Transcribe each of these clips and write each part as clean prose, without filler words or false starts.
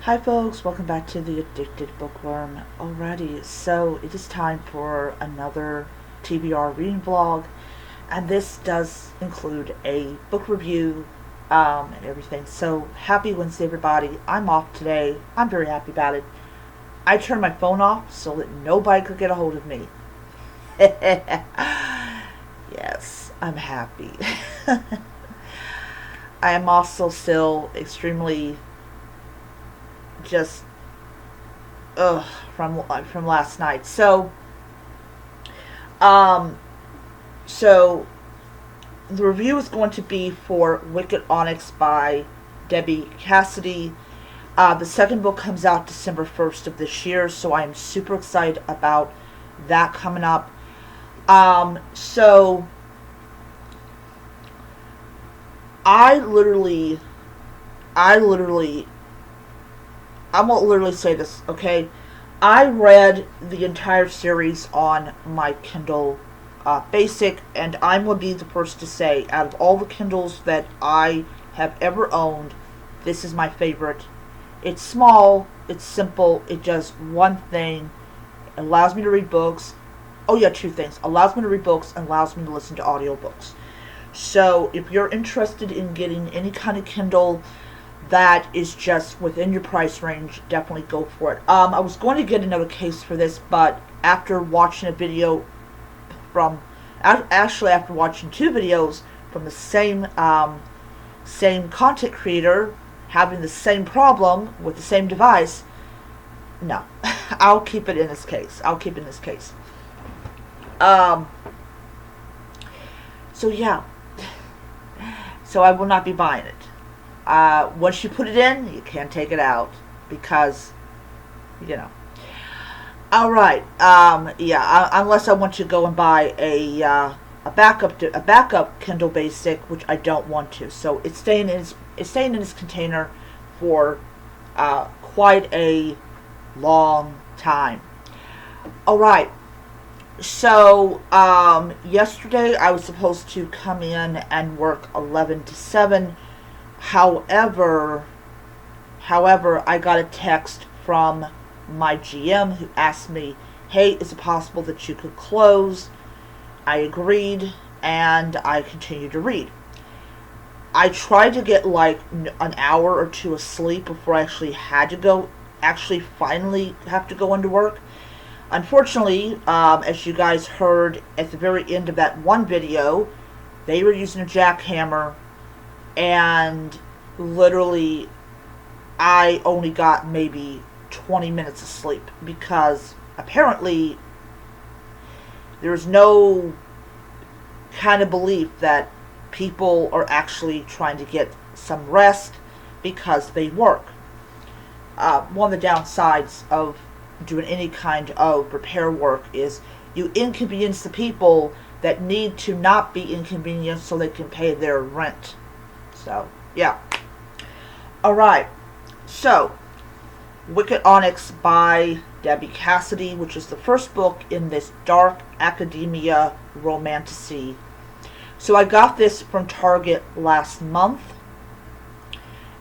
Hi folks, welcome back to the Addicted Bookworm. Alrighty, so it is time for another TBR reading vlog, and this does include a book review and everything. So happy Wednesday everybody. I'm off today. I'm very happy about it. I turned my phone off so that nobody could get a hold of me. Yes, I'm happy. I am also still extremely just from last night. Um so the review is going to be for Wicked Onyx by Debbie Cassidy. The second book comes out December 1st of this year, so I am super excited about that coming up. So I literally I won't literally say this, okay? I read the entire series on my Kindle Basic, and I'm going to be the first to say, out of all the Kindles that I have ever owned, this is my favorite. It's small, it's simple, it does one thing, it allows me to read books. Oh yeah, two things. Allows me to read books and allows me to listen to audiobooks. So if you're interested in getting any kind of Kindle that is just within your price range, definitely go for it. I was going to get another case for this, but after watching a video from, actually after watching two videos from the same content creator having the same problem with the same device, no, I'll keep it in this case. So yeah, so I will not be buying it. Once you put it in, you can't take it out because, you know. All right. Yeah. Unless I want to go and buy a backup Kindle Basic, which I don't want to. So it's staying in its container for quite a long time. All right. So yesterday I was supposed to come in and work 11 to 7. However, I got a text from my GM who asked me, hey, is it possible that you could close? I agreed, and I continued to read. I tried to get like an hour or two of sleep before I finally have to go into work. Unfortunately, as you guys heard at the very end of that one video, they were using a jackhammer, and literally I only got maybe 20 minutes of sleep because apparently there's no kind of belief that people are actually trying to get some rest because they work. One of the downsides of doing any kind of repair work is you inconvenience the people that need to not be inconvenienced so they can pay their rent. So, yeah. Alright. So, Wicked Onyx by Debbie Cassidy, which is the first book in this dark academia romantasy. So I got this from Target last month.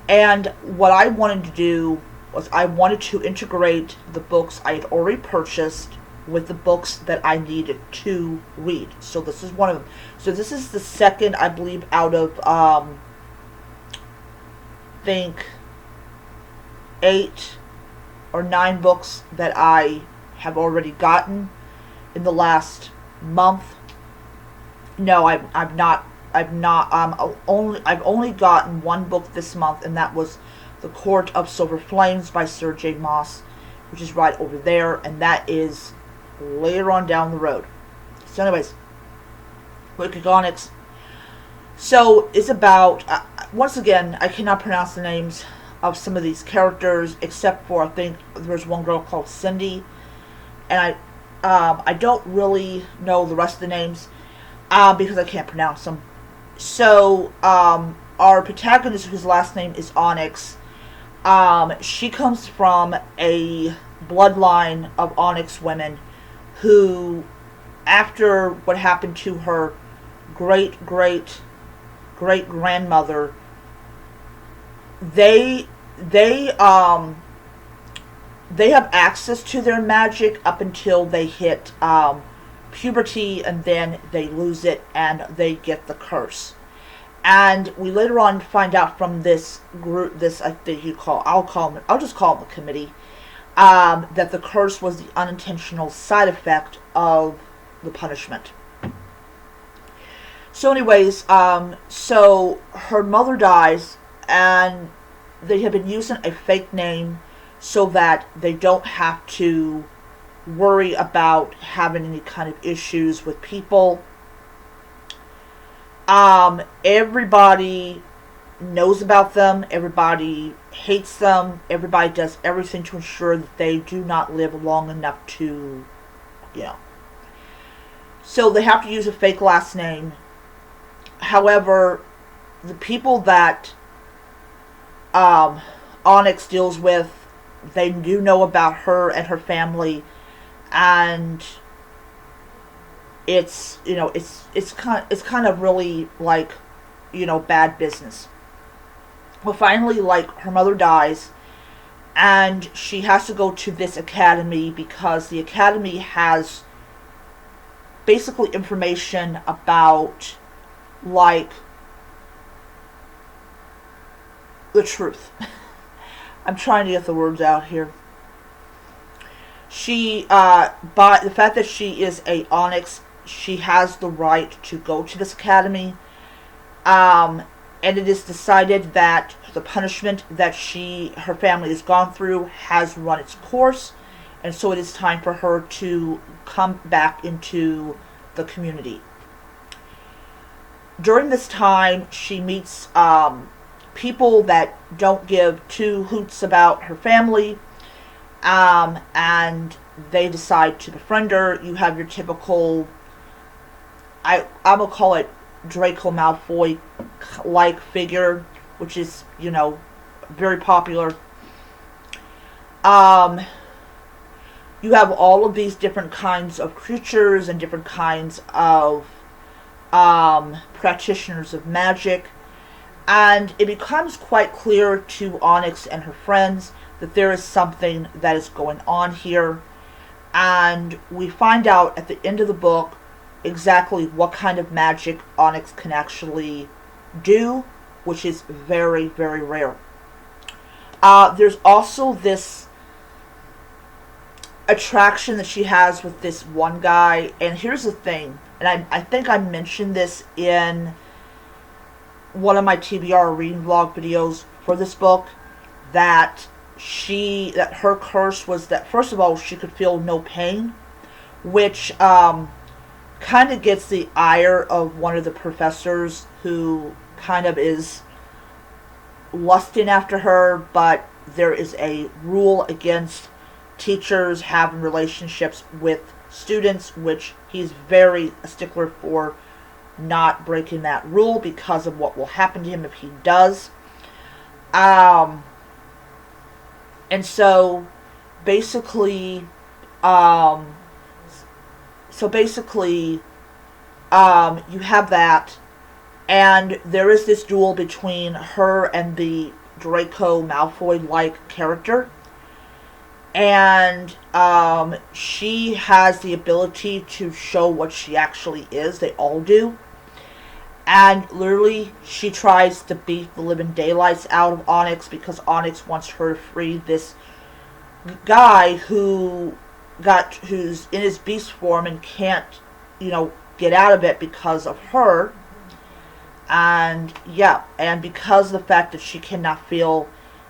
And what I wanted to do was I wanted to integrate the books I had already purchased with the books that I needed to read. So this is one of them. So this is the second, I believe, out of think 8 or 9 books that I have already gotten in the last month. No, I've only gotten one book this month, and that was The Court of Silver Flames by Sir J. Maas, which is right over there, and that is later on down the road. So anyways, Wicked Onyx. So it's about, once again, I cannot pronounce the names of some of these characters, except for, I think there's one girl called Cindy, and I don't really know the rest of the names, because I can't pronounce them. So, our protagonist, whose last name is Onyx, she comes from a bloodline of Onyx women who, after what happened to her great-grandmother, they they have access to their magic up until they hit puberty, and then they lose it and they get the curse. And we later on find out from this group, this I think I'll just call them a committee, that the curse was the unintentional side effect of the punishment. So anyways, so her mother dies, and they have been using a fake name so that they don't have to worry about having any kind of issues with people. Everybody knows about them. Everybody hates them. Everybody does everything to ensure that they do not live long enough to, you know. So they have to use a fake last name. However, the people that Onyx deals with, they do know about her and her family, and it's, you know, it's kind of really like, you know, bad business. Well, finally, like, her mother dies, and she has to go to this academy because the academy has basically information about, like, the truth. I'm trying to get the words out here. She, by the fact that she is a Onyx, she has the right to go to this academy. And it is decided that the punishment that her family has gone through has run its course. And so it is time for her to come back into the community. During this time, she meets people that don't give two hoots about her family, and they decide to befriend her. You have your typical, I'm gonna call it Draco Malfoy-like figure, which is, you know, very popular. You have all of these different kinds of creatures and different kinds of practitioners of magic. And it becomes quite clear to Onyx and her friends that there is something that is going on here. And we find out at the end of the book exactly what kind of magic Onyx can actually do, which is very, very rare. There's also this attraction that she has with this one guy. And here's the thing, and I think I mentioned this in one of my TBR reading vlog videos for this book, that her curse was that, first of all, she could feel no pain, which kind of gets the ire of one of the professors, who kind of is lusting after her. But there is a rule against teachers having relationships with students, which he's very a stickler for not breaking that rule because of what will happen to him if he does. And so basically, you have that, and there is this duel between her and the Draco Malfoy-like character. And she has the ability to show what she actually is. They all do. And literally, she tries to beat the living daylights out of Onyx because Onyx wants her to free this guy who's in his beast form and can't, you know, get out of it because of her. And yeah, and because of the fact that she cannot feel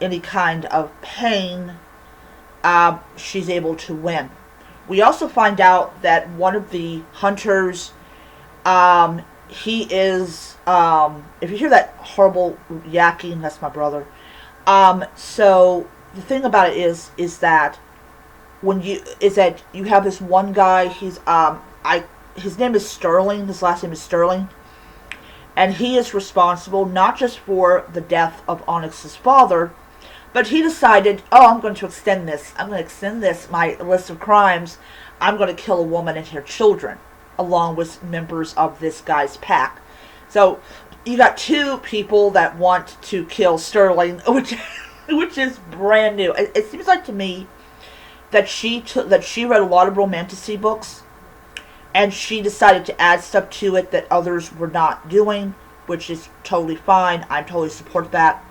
any kind of pain, she's able to win. We also find out that one of the hunters, he is, if you hear that horrible yakking, that's my brother. So the thing about it is that you have this one guy, his name is Sterling, his last name is Sterling, and he is responsible not just for the death of Onyx's father, but he decided, I'm going to extend this. I'm going to extend this, my list of crimes. I'm going to kill a woman and her children, along with members of this guy's pack. So you got two people that want to kill Sterling, which is brand new. It seems like to me that she read a lot of romantasy books, and she decided to add stuff to it that others were not doing, which is totally fine. I totally support that.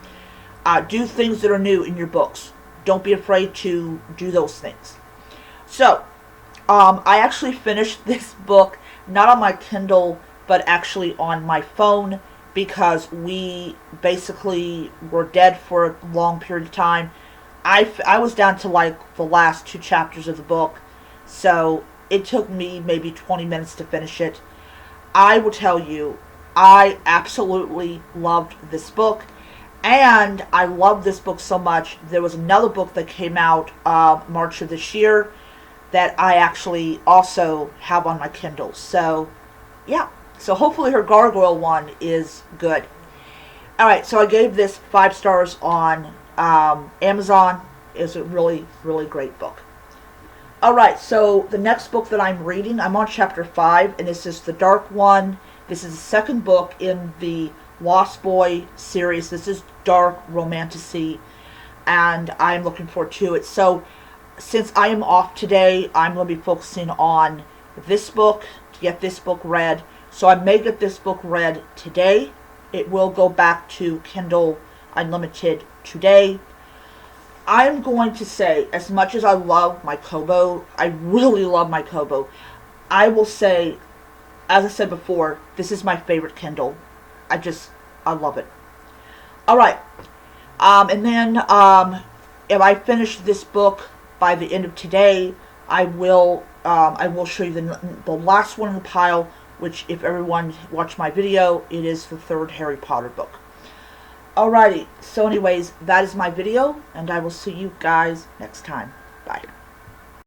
Do things that are new in your books. Don't be afraid to do those things. So, I actually finished this book, not on my Kindle, but actually on my phone, because we basically were dead for a long period of time. I was down to like the last 2 chapters of the book, so it took me maybe 20 minutes to finish it. I will tell you, I absolutely loved this book, and I loved this book so much. There was another book that came out March of this year that I actually also have on my Kindle. So, yeah. So hopefully her Gargoyle one is good. Alright, so I gave this 5 stars on Amazon. It's a really, really great book. Alright, so the next book that I'm reading, I'm on chapter 5, and this is The Dark One. This is the second book in the Lost Boy series. This is dark romantasy, and I'm looking forward to it. So, since I am off today, I'm going to be focusing on this book, to get this book read. So I may get this book read today. It will go back to Kindle Unlimited today. I'm going to say, as much as I love my Kobo, I really love my Kobo, I will say, as I said before, this is my favorite Kindle. I love it. Alright. And then, if I finish this book by the end of today, I will show you the last one in the pile, which, if everyone watched my video, it is the 3rd Harry Potter book. Alrighty, so anyways, that is my video, and I will see you guys next time. Bye.